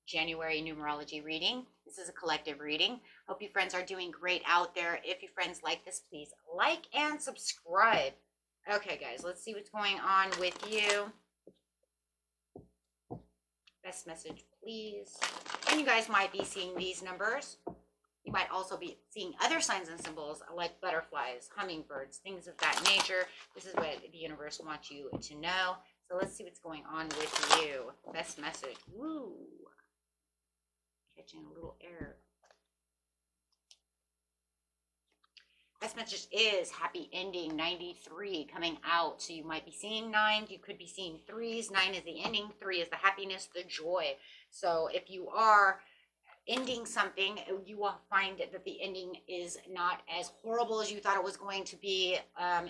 January numerology reading. This is a collective reading. Hope you friends are doing great out there. If you friends like this, please like and subscribe. Okay, guys, let's see what's going on with you. Best message, please. And you guys might be seeing these numbers. You might also be seeing other signs and symbols like butterflies, hummingbirds, things of that nature. This is what the universe wants you to know. So let's see what's going on with you. Best message. Woo. Catching a little air. Best message is happy ending 93 coming out. So you might be seeing 9. You could be seeing 3s. 9 is the ending. 3 is the happiness, the joy. So if you are ending something, you will find that the ending is not as horrible as you thought it was going to be.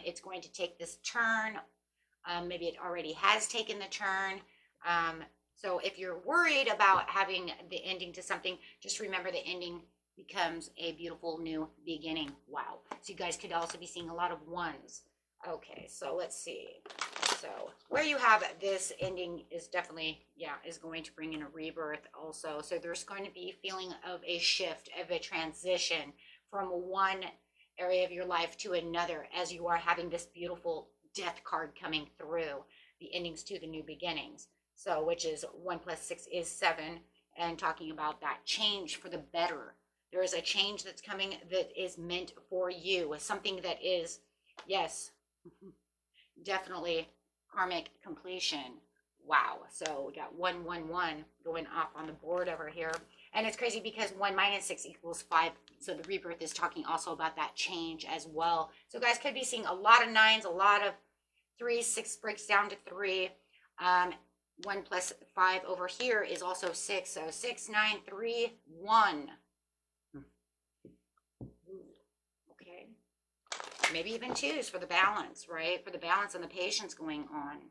It's going to take this turn. Maybe it already has taken the turn. So if you're worried about having the ending to something, just remember the ending becomes a beautiful new beginning. Wow. So you guys could also be seeing a lot of 1s. Okay, so let's see. So where you have this ending is definitely, is going to bring in a rebirth also. So there's going to be a feeling of a shift, of a transition from one area of your life to another as you are having this beautiful death card coming through, the endings to the new beginnings. So which is 1 + 6 is 7, and talking about that change for the better. There is a change that's coming that is meant for you, something that is, yes, definitely karmic completion. Wow. So we got 111 going off on the board over here. And it's crazy because 1 - 6 = 5. So the rebirth is talking also about that change as well. So guys could be seeing a lot of 9s, a lot of 3s. 6 breaks down to 3. 1 + 5 over here is also 6. So 6, 9, 3, 1. Okay. Maybe even 2s for the balance, right? For the balance and the patience going on.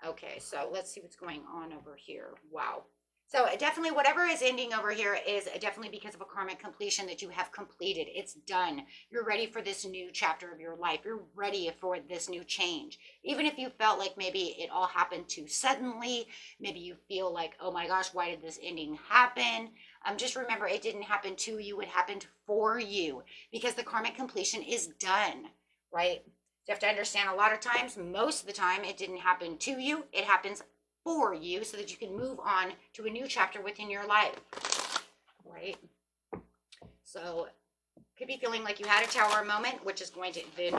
Okay, so let's see what's going on over here. Wow. So definitely whatever is ending over here is definitely because of a karmic completion that you have completed. It's done. You're ready for this new chapter of your life. You're ready for this new change. Even if you felt like maybe it all happened too suddenly, maybe you feel like, oh my gosh, why did this ending happen? Just remember, it didn't happen to you. It happened for you because the karmic completion is done, right? You have to understand a lot of times, most of the time, it didn't happen to you. It happens for you so that you can move on to a new chapter within your life, right? So could be feeling like you had a tower moment, which is going to then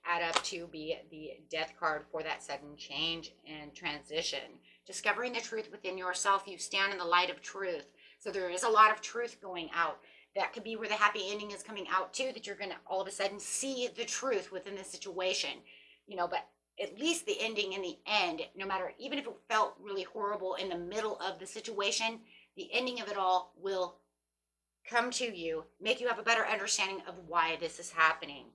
add up to be the death card for that sudden change and transition. Discovering the truth within yourself. You stand in the light of truth. So there is a lot of truth going out. That could be where the happy ending is coming out too, that you're going to all of a sudden see the truth within the situation, but at least the ending in the end, no matter, even if it felt really horrible in the middle of the situation, the ending of it all will come to you, make you have a better understanding of why this is happening.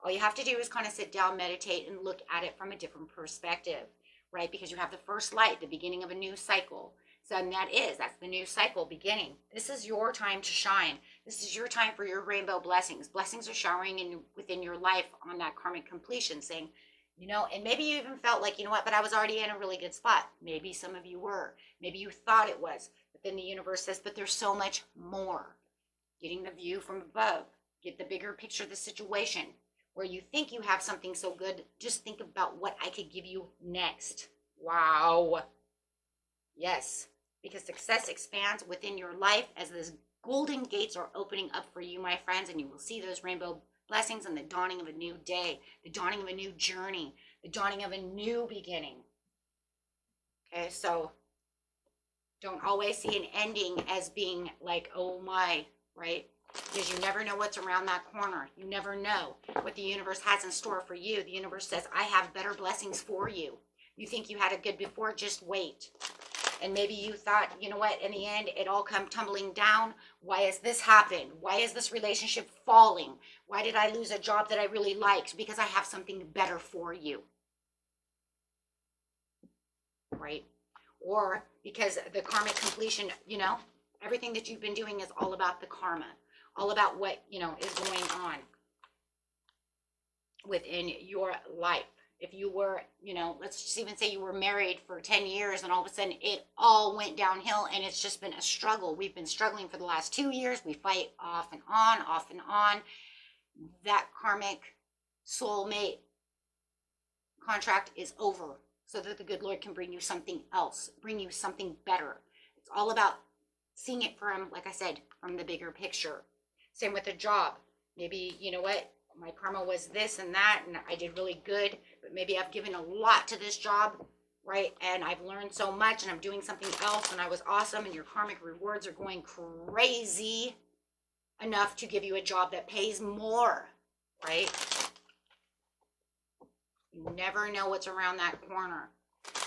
All you have to do is kind of sit down, meditate, and look at it from a different perspective, right? Because you have the first light, the beginning of a new cycle. So that's the new cycle beginning. This is your time to shine. This is your time for your rainbow blessings. Blessings are showering within your life on that karmic completion, saying, and maybe you even felt like, but I was already in a really good spot. Maybe some of you were. Maybe you thought it was. But then the universe says, but there's so much more. Getting the view from above. Get the bigger picture of the situation. Where you think you have something so good, just think about what I could give you next. Wow. Yes, because success expands within your life as those golden gates are opening up for you, my friends, and you will see those rainbow blessings and the dawning of a new day, the dawning of a new journey, the dawning of a new beginning. Okay, so don't always see an ending as being like, oh my, right? Because you never know what's around that corner. You never know what the universe has in store for you. The universe says, I have better blessings for you. You think you had it good before, just wait. And maybe you thought, you know what, in the end, it all come tumbling down. Why has this happened? Why is this relationship falling? Why did I lose a job that I really liked? Because I have something better for you. Right? Or because the karmic completion, everything that you've been doing is all about the karma. All about what, is going on within your life. If you were, you know, let's just even say you were married for 10 years and all of a sudden it all went downhill and it's just been a struggle. We've been struggling for the last 2 years. We fight off and on, off and on. That karmic soulmate contract is over so that the good Lord can bring you something else, bring you something better. It's all about seeing it from, like I said, from the bigger picture. Same with a job. Maybe, you know what, my karma was this and that, and I did really good, but maybe I've given a lot to this job, right? And I've learned so much, and I'm doing something else, and I was awesome, and your karmic rewards are going crazy enough to give you a job that pays more, right? You never know what's around that corner.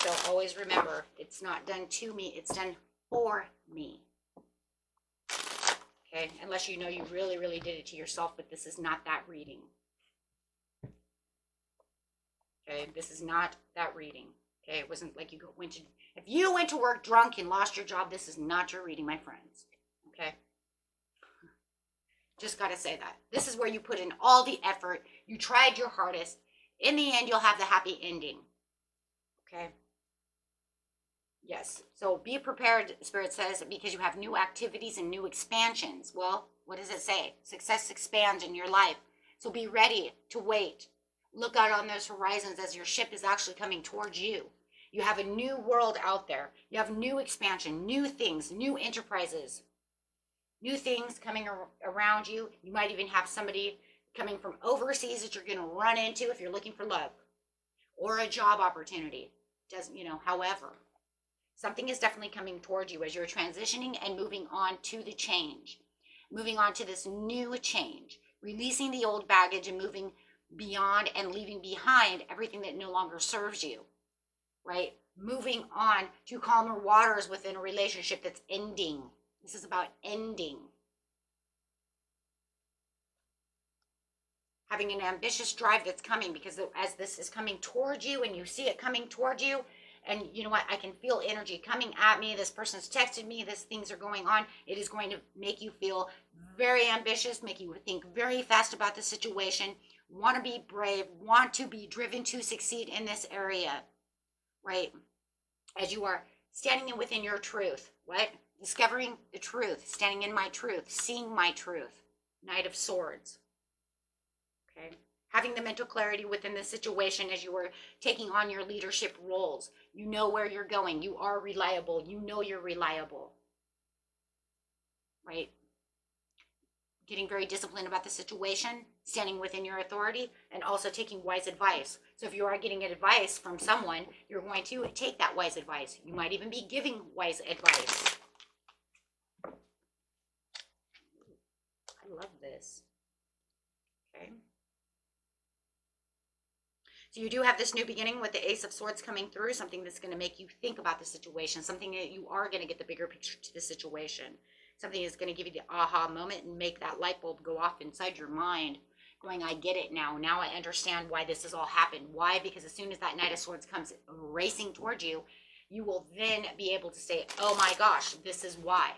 So always remember, it's not done to me, it's done for me. Okay, unless you know you really, really did it to yourself, but this is not that reading. Okay, this is not that reading. Okay, it wasn't like if you went to work drunk and lost your job, this is not your reading, my friends. Okay, just got to say that. This is where you put in all the effort. You tried your hardest. In the end, you'll have the happy ending. Okay. Yes. So be prepared, Spirit says, because you have new activities and new expansions. Well, what does it say? Success expands in your life. So be ready to wait. Look out on those horizons as your ship is actually coming towards you. You have a new world out there. You have new expansion, new things, new enterprises, new things coming around you. You might even have somebody coming from overseas that you're going to run into if you're looking for love or a job opportunity. Doesn't, you know, however, something is definitely coming towards you as you're transitioning and moving on to the change, moving on to this new change, releasing the old baggage and moving beyond and leaving behind everything that no longer serves you, right? Moving on to calmer waters within a relationship that's ending. This is about ending. Having an ambitious drive that's coming, because as this is coming towards you and you see it coming towards you, and you know what, I can feel energy coming at me, this person's texted me, these things are going on, it is going to make you feel very ambitious, make you think very fast about the situation, want to be brave, want to be driven to succeed in this area, right? As you are standing within your truth, what? Discovering the truth, standing in my truth, seeing my truth. Knight of Swords. Okay, having the mental clarity within the situation as you are taking on your leadership roles. You know where you're going. You are reliable. You know you're reliable. Right? Getting very disciplined about the situation, standing within your authority, and also taking wise advice. So if you are getting advice from someone, you're going to take that wise advice. You might even be giving wise advice. I love this. Okay. So you do have this new beginning with the Ace of Swords coming through, something that's going to make you think about the situation, something that you are going to get the bigger picture to the situation, something that's going to give you the aha moment and make that light bulb go off inside your mind, going, I get it now. Now I understand why this has all happened. Why? Because as soon as that Knight of Swords comes racing towards you, you will then be able to say, oh my gosh, this is why.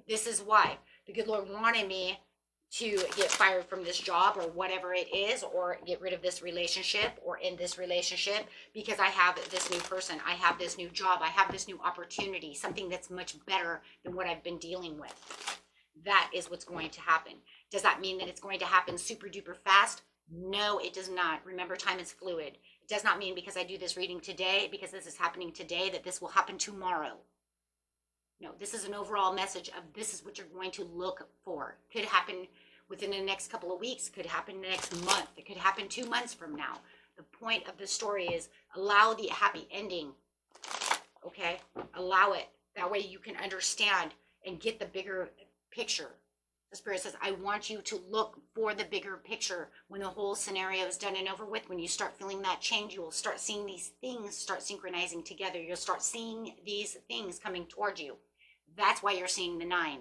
This is why. The good Lord wanted me to get fired from this job or whatever it is, or get rid of this relationship or end this relationship because I have this new person, I have this new job, I have this new opportunity, something that's much better than what I've been dealing with. That is what's going to happen. Does that mean that it's going to happen super duper fast? No, it does not. Remember, time is fluid. It does not mean because I do this reading today, because this is happening today, that this will happen tomorrow. No, this is an overall message of this is what you're going to look for. Could happen within the next couple of weeks, could happen next month, it could happen 2 months from now. The point of the story is allow the happy ending, okay? Allow it. That way you can understand and get the bigger picture. The Spirit says, I want you to look for the bigger picture. When the whole scenario is done and over with, when you start feeling that change, you will start seeing these things start synchronizing together. You'll start seeing these things coming towards you. That's why you're seeing the 9.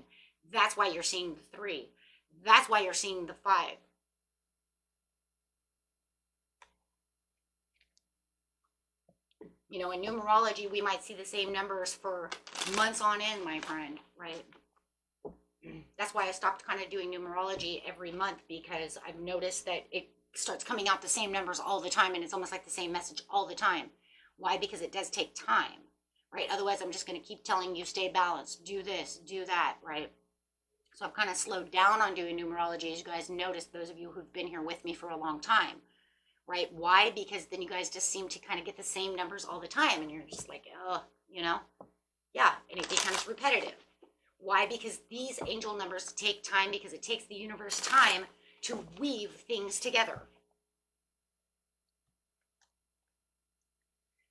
That's why you're seeing the 3. That's why you're seeing the 5. You know, in numerology, we might see the same numbers for months on end, my friend, right? That's why I stopped kind of doing numerology every month, because I've noticed that it starts coming out the same numbers all the time, and it's almost like the same message all the time. Why? Because it does take time, right? Otherwise, I'm just going to keep telling you, stay balanced, do this, do that, right? So I've kind of slowed down on doing numerology, as you guys noticed, those of you who've been here with me for a long time, right? Why? Because then you guys just seem to kind of get the same numbers all the time, and you're just like, oh, you know? Yeah, and it becomes repetitive. Why? Because these angel numbers take time, because it takes the universe time to weave things together.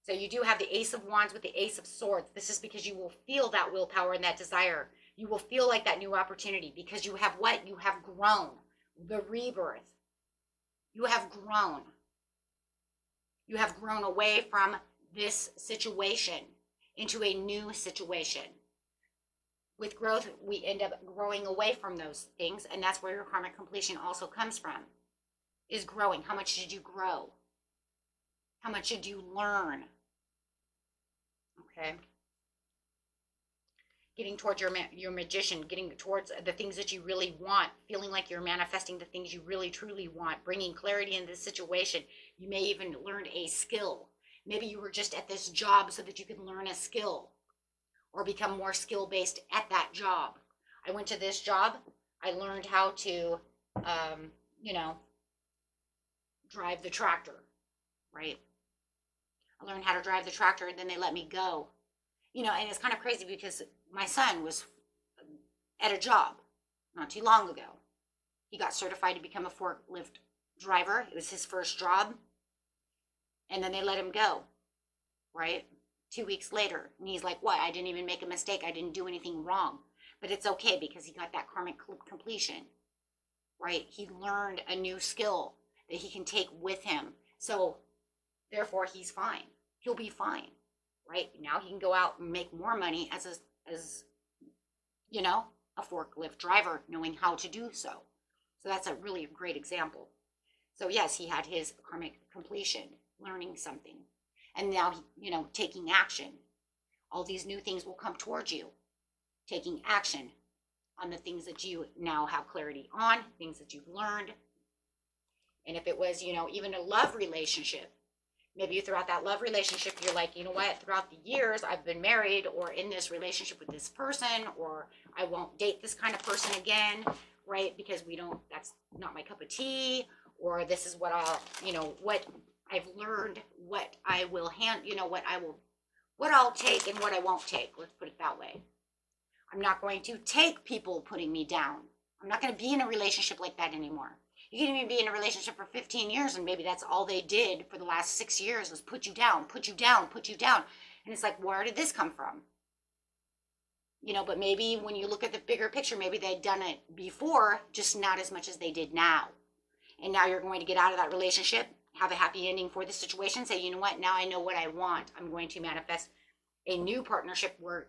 So you do have the Ace of Wands with the Ace of Swords. This is because you will feel that willpower and that desire. You will feel like that new opportunity because you have what? You have grown. The rebirth. You have grown. You have grown away from this situation into a new situation. With growth, we end up growing away from those things, and that's where your karmic completion also comes from, is growing. How much did you grow? How much did you learn? Okay. Getting towards your magician, getting towards the things that you really want, feeling like you're manifesting the things you really truly want, bringing clarity in this situation. You may even learn a skill. Maybe you were just at this job so that you could learn a skill or become more skill-based at that job. I went to this job. I learned how to, drive the tractor, right? I learned how to drive the tractor, and then they let me go. And it's kind of crazy because my son was at a job not too long ago. He got certified to become a forklift driver. It was his first job. And then they let him go, right? 2 weeks later. And he's like, what? I didn't even make a mistake. I didn't do anything wrong. But it's okay because he got that karmic completion, right? He learned a new skill that he can take with him. So therefore, he's fine. He'll be fine, right? Now he can go out and make more money as a forklift driver, knowing how to do so. So that's a really great example. So yes, he had his karmic completion, learning something. And now, taking action. All these new things will come towards you. Taking action on the things that you now have clarity on, things that you've learned. And if it was, even a love relationship, maybe throughout that love relationship, you're like, you know what, throughout the years I've been married or in this relationship with this person, or I won't date this kind of person again, right? Because that's not my cup of tea, or this is what what I've learned, what I will what I'll take and what I won't take. Let's put it that way. I'm not going to take people putting me down. I'm not going to be in a relationship like that anymore. You can even be in a relationship for 15 years and maybe that's all they did for the last 6 years was put you down, put you down, put you down. And it's like, where did this come from? But maybe when you look at the bigger picture, maybe they'd done it before, just not as much as they did now. And now you're going to get out of that relationship, have a happy ending for the situation, say, you know what, now I know what I want. I'm going to manifest a new partnership where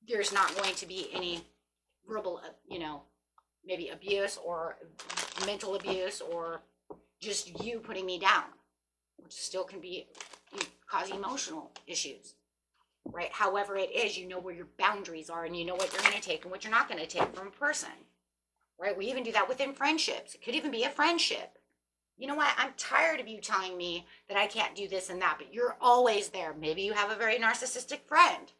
there's not going to be any verbal, maybe abuse or mental abuse or just you putting me down, which still can cause emotional issues, right? However it is, you know where your boundaries are and you know what you're going to take and what you're not going to take from a person, right? We even do that within friendships. It could even be a friendship. You know what? I'm tired of you telling me that I can't do this and that, but you're always there. Maybe you have a very narcissistic friend,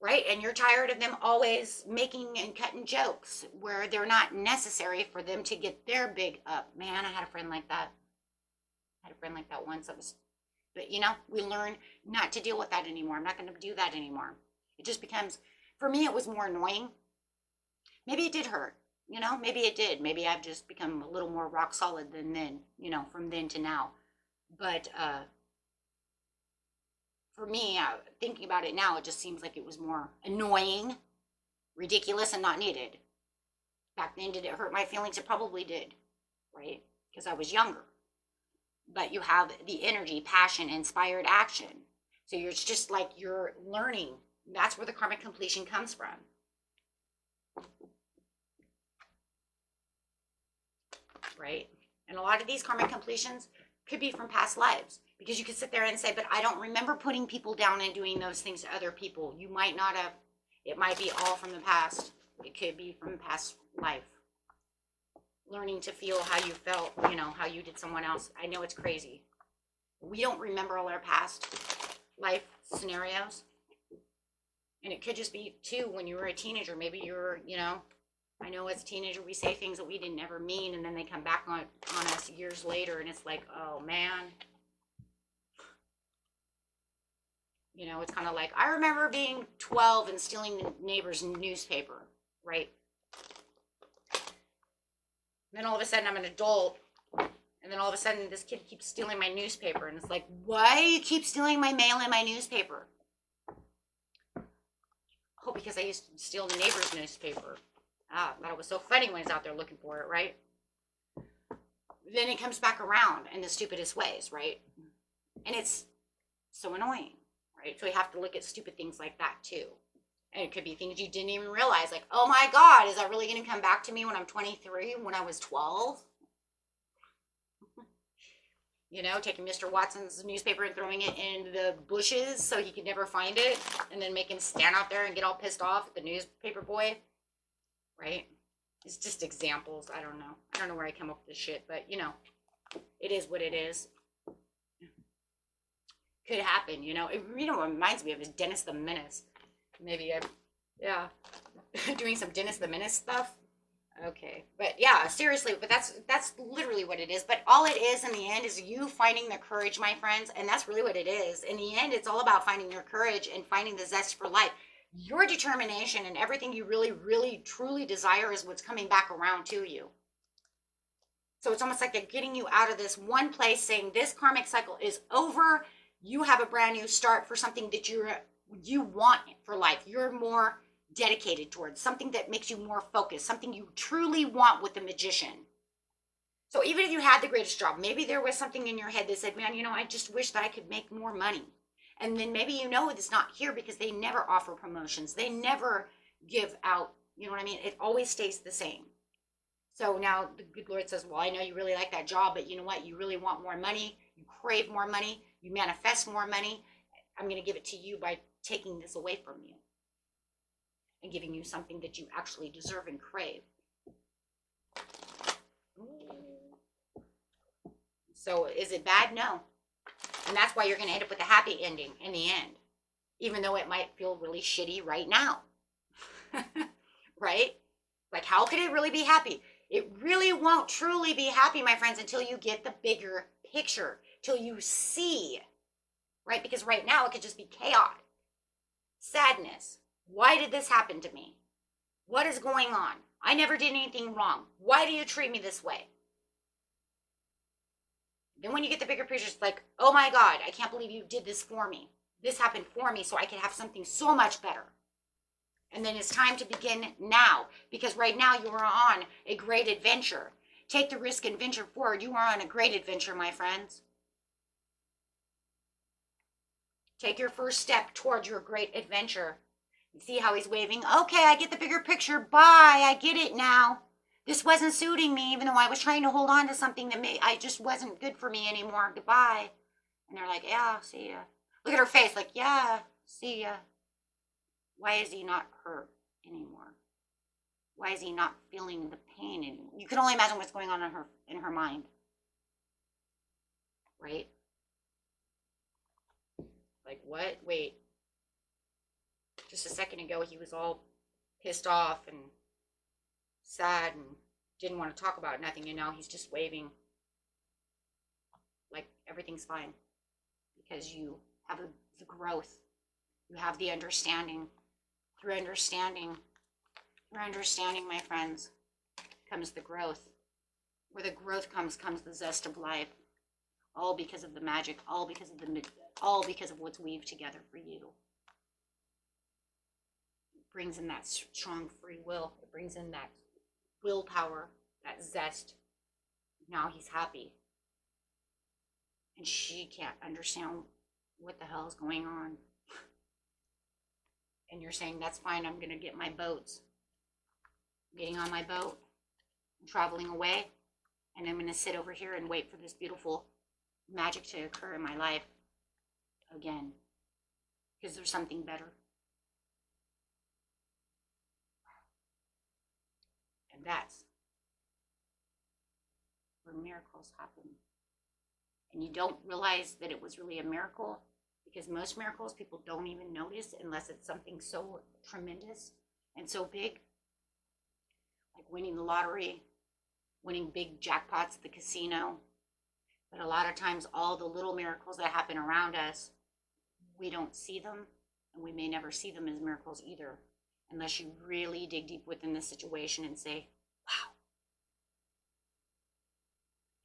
right? And you're tired of them always making and cutting jokes where they're not necessary for them to get their big up. Man, I had a friend like that. Once. But we learn not to deal with that anymore. I'm not going to do that anymore. It just becomes, for me, it was more annoying. Maybe it did hurt. Maybe it did. Maybe I've just become a little more rock solid than then, from then to now. But for me, thinking about it now, it just seems like it was more annoying, ridiculous, and not needed. Back then, did it hurt my feelings? It probably did, right? Because I was younger. But you have the energy, passion, inspired action. So it's just like you're learning. That's where the karmic completion comes from. Right? And a lot of these karmic completions could be from past lives. Because you could sit there and say, but I don't remember putting people down and doing those things to other people. You might not have. It might be all from the past. It could be from past life. learning to feel how you felt, you know, how you did someone else. I know it's crazy. We don't remember all our past life scenarios. And it could just be, too, when you were a teenager. Maybe you were, you know, I know as a teenager we say things that we didn't ever mean, and then they come back on us years later, and it's like, oh, man. You know, it's kind of like, I remember being 12 and stealing the neighbor's newspaper, right? Then all of a sudden I'm an adult, and then all of a sudden this kid keeps stealing my newspaper, and it's like, why do you keep stealing my mail and my newspaper? Oh, because I used to steal the neighbor's newspaper. Ah, I thought it was so funny when he's out there looking for it, right? Then it comes back around in the stupidest ways, right? And it's so annoying, right? So you have to look at stupid things like that too. And it could be things you didn't even realize, like, oh my God, is that really going to come back to me when I'm 23, when I was 12? You know, taking Mr. Watson's newspaper and throwing it in the bushes so he could never find it, and then make him stand out there and get all pissed off at the newspaper boy, right? It's just examples. I don't know. I don't know where I come up with this shit, but, you know, it is what it is. Could happen, you know. It, you know, what reminds me of is Dennis the Menace. Maybe yeah, doing some Dennis the Menace stuff. Okay, but yeah, seriously, but that's literally what it is. But all it is in the end is you finding the courage, my friends, and that's really what it is. In the end, it's all about finding your courage and finding the zest for life. Your determination and everything you really, really, truly desire is what's coming back around to you. So it's almost like they're getting you out of this one place, saying this karmic cycle is over. You have a brand new start for something that you want for life. You're more dedicated towards something that makes you more focused, something you truly want with the magician. So even if you had the greatest job, maybe there was something in your head that said, man, you know, I just wish that I could make more money. And then maybe you know it's not here because they never offer promotions. They never give out, you know what I mean? It always stays the same. So now the good Lord says, well, I know you really like that job, but you know what? You really want more money. You crave more money. You manifest more money. I'm going to give it to you by taking this away from you and giving you something that you actually deserve and crave. So is it bad? No. And that's why you're going to end up with a happy ending in the end, even though it might feel really shitty right now. Right? Like, how could it really be happy? It really won't truly be happy, my friends, until you get the bigger picture, till you see, right? Because right now it could just be chaos, sadness. Why did this happen to me? What is going on? I never did anything wrong. Why do you treat me this way? Then when you get the bigger picture, it's like, oh my God, I can't believe you did this for me. This happened for me so I could have something so much better. And then it's time to begin now, because right now you are on a great adventure. Take the risk and venture forward. You are on a great adventure, my friends. Take your first step towards your great adventure. You see how he's waving? Okay, I get the bigger picture. Bye, I get it now. This wasn't suiting me, even though I was trying to hold on to something that I just wasn't good for me anymore. Goodbye. And they're like, yeah, see ya. Look at her face, like, yeah, see ya. Why is he not hurt anymore? Why is he not feeling the pain anymore? You can only imagine what's going on in her mind. Right? Like, what? Wait. Just a second ago, he was all pissed off and sad and didn't want to talk about nothing, and now he's just waving like everything's fine because you have the growth. You have the understanding. Through understanding, my friends, comes the growth. Where the growth comes the zest of life. All because of the magic, all because of what's weaved together for you. It brings in that strong free will. It brings in that willpower, that zest. Now he's happy. And she can't understand what the hell is going on. And you're saying, that's fine, I'm going to get my boats. I'm getting on my boat. I'm traveling away. And I'm going to sit over here and wait for this beautiful magic to occur in my life again. Because there's something better. And that's where miracles happen. And you don't realize that it was really a miracle, because most miracles people don't even notice unless it's something so tremendous and so big, like winning the lottery, winning big jackpots at the casino. But a lot of times all the little miracles that happen around us, we don't see them, and we may never see them as miracles either, unless you really dig deep within the situation and say, wow.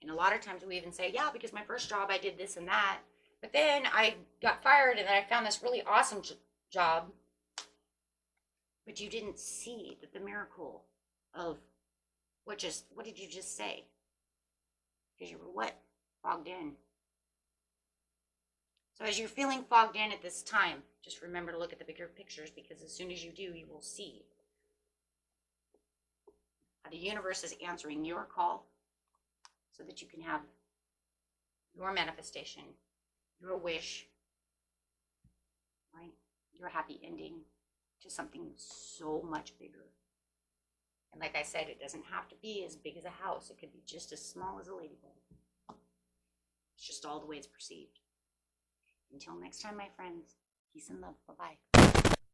And a lot of times we even say, yeah, because my first job I did this and that, but then I got fired and then I found this really awesome job. But you didn't see that the miracle of what did you just say? Because you were what? Fogged in. So as you're feeling fogged in at this time, just remember to look at the bigger pictures, because as soon as you do, you will see how the universe is answering your call so that you can have your manifestation, your wish, right? Your happy ending to something so much bigger. And like I said, it doesn't have to be as big as a house. It could be just as small as a ladybug. It's just all the way it's perceived. Until next time, my friends, peace and love. Bye-bye.